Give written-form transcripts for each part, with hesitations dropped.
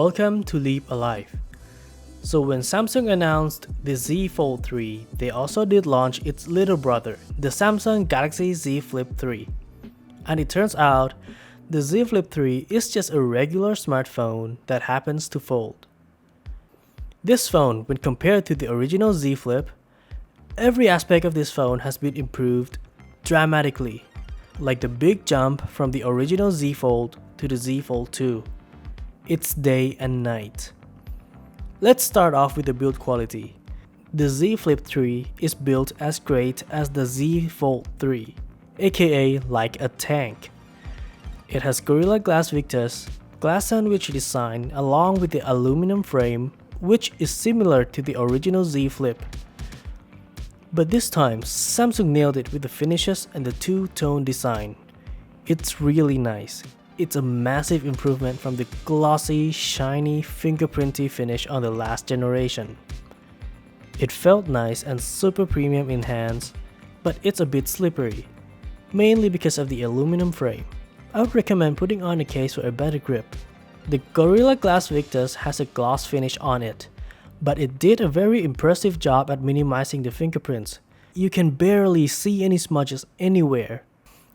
Welcome to Leap Alive. So when Samsung announced the Z Fold 3, they also did launch its little brother, the Samsung Galaxy Z Flip 3. And it turns out, the Z Flip 3 is just a regular smartphone that happens to fold. This phone, when compared to the original Z Flip, every aspect of this phone has been improved dramatically, like the big jump from the original Z Fold to the Z Fold 2. It's day and night. Let's start off with the build quality. The Z Flip 3 is built as great as the Z Fold 3, aka like a tank. It has Gorilla Glass Victus, glass sandwich design along with the aluminum frame, which is similar to the original Z Flip. But this time, Samsung nailed it with the finishes and the two-tone design. It's really nice. It's a massive improvement from the glossy, shiny, fingerprinty finish on the last generation. It felt nice and super premium in hands, but it's a bit slippery, mainly because of the aluminum frame. I would recommend putting on a case for a better grip. The Gorilla Glass Victus has a gloss finish on it, but it did a very impressive job at minimizing the fingerprints. You can barely see any smudges anywhere,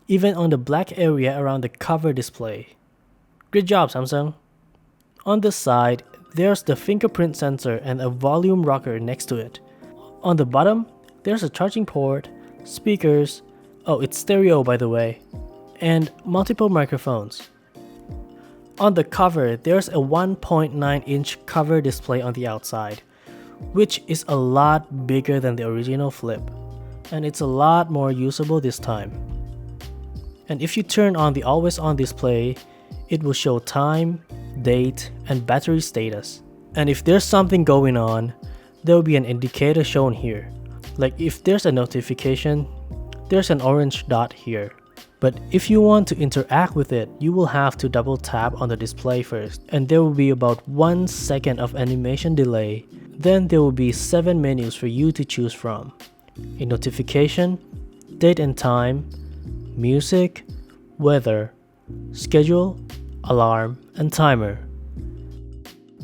even on the black area around the cover display. Good job, Samsung! On the side, there's the fingerprint sensor and a volume rocker next to it. On the bottom, there's a charging port, speakers, it's stereo by the way, and multiple microphones. On the cover, there's a 1.9-inch cover display on the outside, which is a lot bigger than the original Flip, and it's a lot more usable this time. And if you turn on the always on display, it will show time, date, and battery status. And if there's something going on, there will be an indicator shown here. Like if there's a notification, there's an orange dot here. But if you want to interact with it, you will have to double tap on the display first, and there will be about 1 second of animation delay. Then there will be 7 menus for you to choose from. A notification, date and time, music, weather, schedule, alarm, and timer.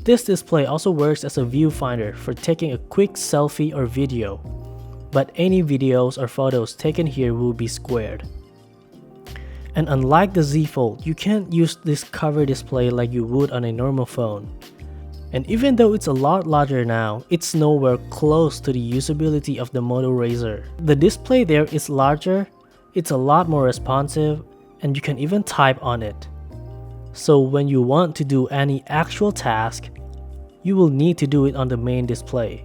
This display also works as a viewfinder for taking a quick selfie or video, but any videos or photos taken here will be squared. And unlike the Z Fold, you can't use this cover display like you would on a normal phone. And even though it's a lot larger now, it's nowhere close to the usability of the Moto Razr. The display there is larger, it's a lot more responsive, and you can even type on it. So when you want to do any actual task, you will need to do it on the main display.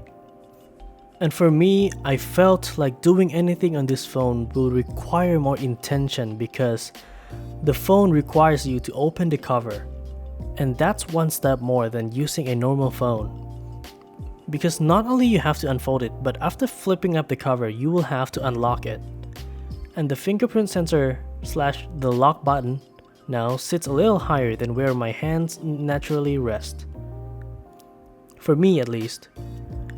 And for me, I felt like doing anything on this phone will require more intention because the phone requires you to open the cover. And that's one step more than using a normal phone. Because not only you have to unfold it, but after flipping up the cover, you will have to unlock it. And the fingerprint sensor / the lock button now sits a little higher than where my hands naturally rest. For me at least.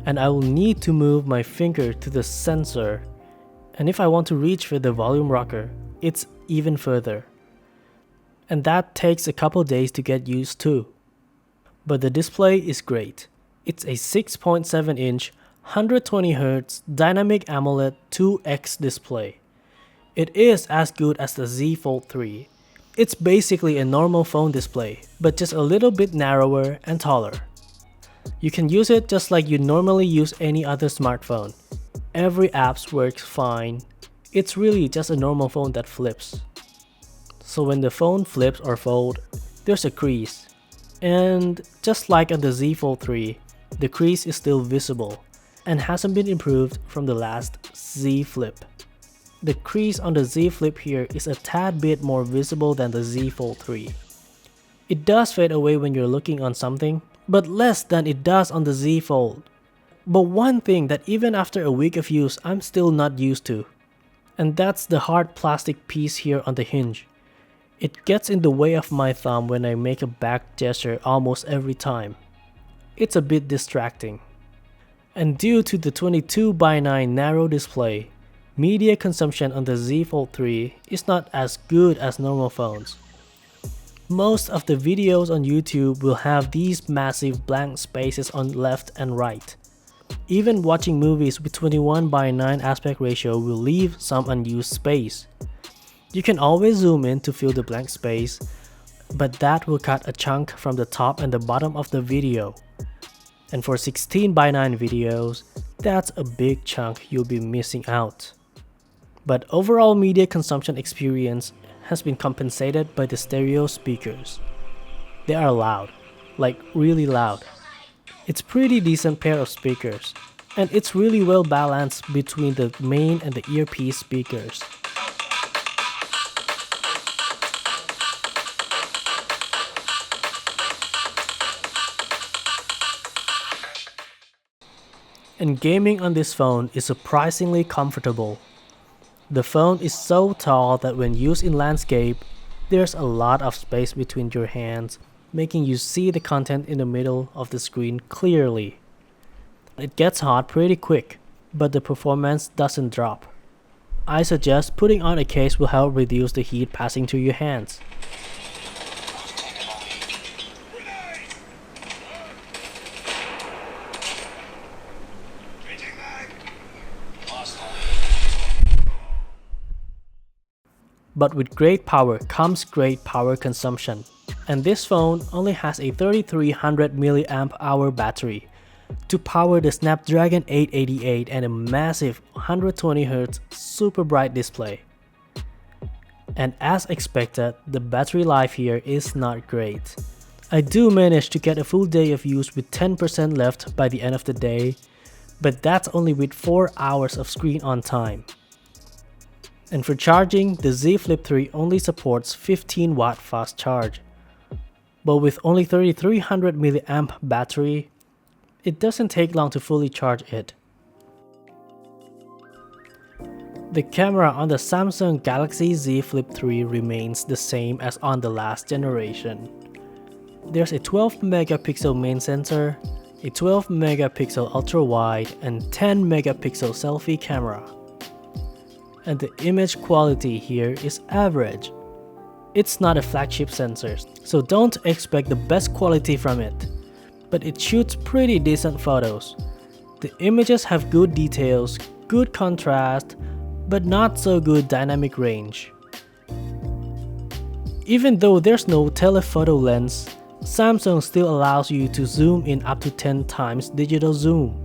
And I will need to move my finger to the sensor, and if I want to reach for the volume rocker, it's even further. And that takes a couple days to get used to. But the display is great. It's a 6.7-inch 120Hz dynamic AMOLED 2X display. It is as good as the Z Fold 3. It's basically a normal phone display, but just a little bit narrower and taller. You can use it just like you normally use any other smartphone. Every app works fine. It's really just a normal phone that flips. So when the phone flips or fold, there's a crease. And just like on the Z Fold 3, the crease is still visible and hasn't been improved from the last Z Flip. The crease on the Z Flip here is a tad bit more visible than the Z Fold 3. It does fade away when you're looking on something, but less than it does on the Z Fold. But one thing that even after a week of use I'm still not used to, and that's the hard plastic piece here on the hinge. It gets in the way of my thumb when I make a back gesture almost every time. It's a bit distracting. And due to the 22:9 narrow display, media consumption on the Z Fold 3 is not as good as normal phones. Most of the videos on YouTube will have these massive blank spaces on left and right. Even watching movies with 21:9 aspect ratio will leave some unused space. You can always zoom in to fill the blank space, but that will cut a chunk from the top and the bottom of the video. And for 16:9 videos, that's a big chunk you'll be missing out. But overall media consumption experience has been compensated by the stereo speakers. They are loud, like really loud. It's pretty decent pair of speakers, and it's really well balanced between the main and the earpiece speakers. And gaming on this phone is surprisingly comfortable. The phone is so tall that when used in landscape, there's a lot of space between your hands, making you see the content in the middle of the screen clearly. It gets hot pretty quick, but the performance doesn't drop. I suggest putting on a case will help reduce the heat passing to your hands. But with great power comes great power consumption. And this phone only has a 3300 mAh battery to power the Snapdragon 888 and a massive 120Hz super bright display. And as expected, the battery life here is not great. I do manage to get a full day of use with 10% left by the end of the day, but that's only with 4 hours of screen on time. And for charging, the Z Flip 3 only supports 15W fast charge. But with only 3300 mAh battery, it doesn't take long to fully charge it. The camera on the Samsung Galaxy Z Flip 3 remains the same as on the last generation. There's a 12 megapixel main sensor, a 12 megapixel ultra wide, and 10 megapixel selfie camera. And the image quality here is average. It's not a flagship sensor, so don't expect the best quality from it, but it shoots pretty decent photos. The images have good details, good contrast, but not so good dynamic range. Even though there's no telephoto lens, Samsung still allows you to zoom in up to 10 times digital zoom.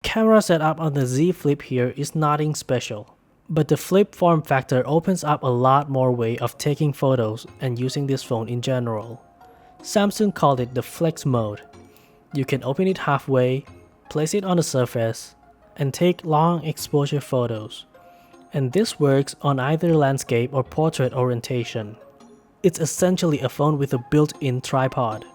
Camera setup on the Z Flip here is nothing special, but the flip form factor opens up a lot more way of taking photos and using this phone in general. Samsung called it the flex mode. You can open it halfway, place it on the surface, and take long exposure photos. And this works on either landscape or portrait orientation. It's essentially a phone with a built-in tripod.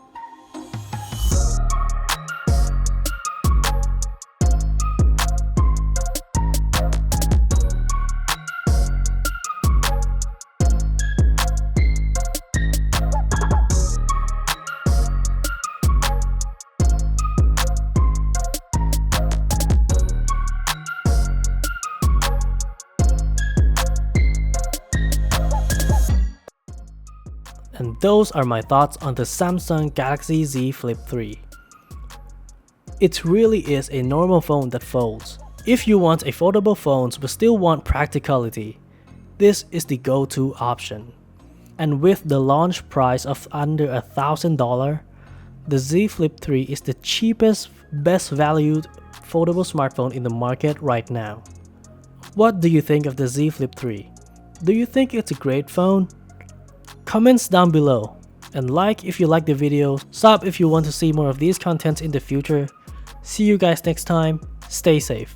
And those are my thoughts on the Samsung Galaxy Z Flip 3. It really is a normal phone that folds. If you want a foldable phone but still want practicality, this is the go-to option. And with the launch price of under $1,000, the Z Flip 3 is the cheapest, best valued foldable smartphone in the market right now. What do you think of the Z Flip 3? Do you think it's a great phone? Comments down below, and like if you like the video, sub if you want to see more of these contents in the future. See you guys next time, stay safe.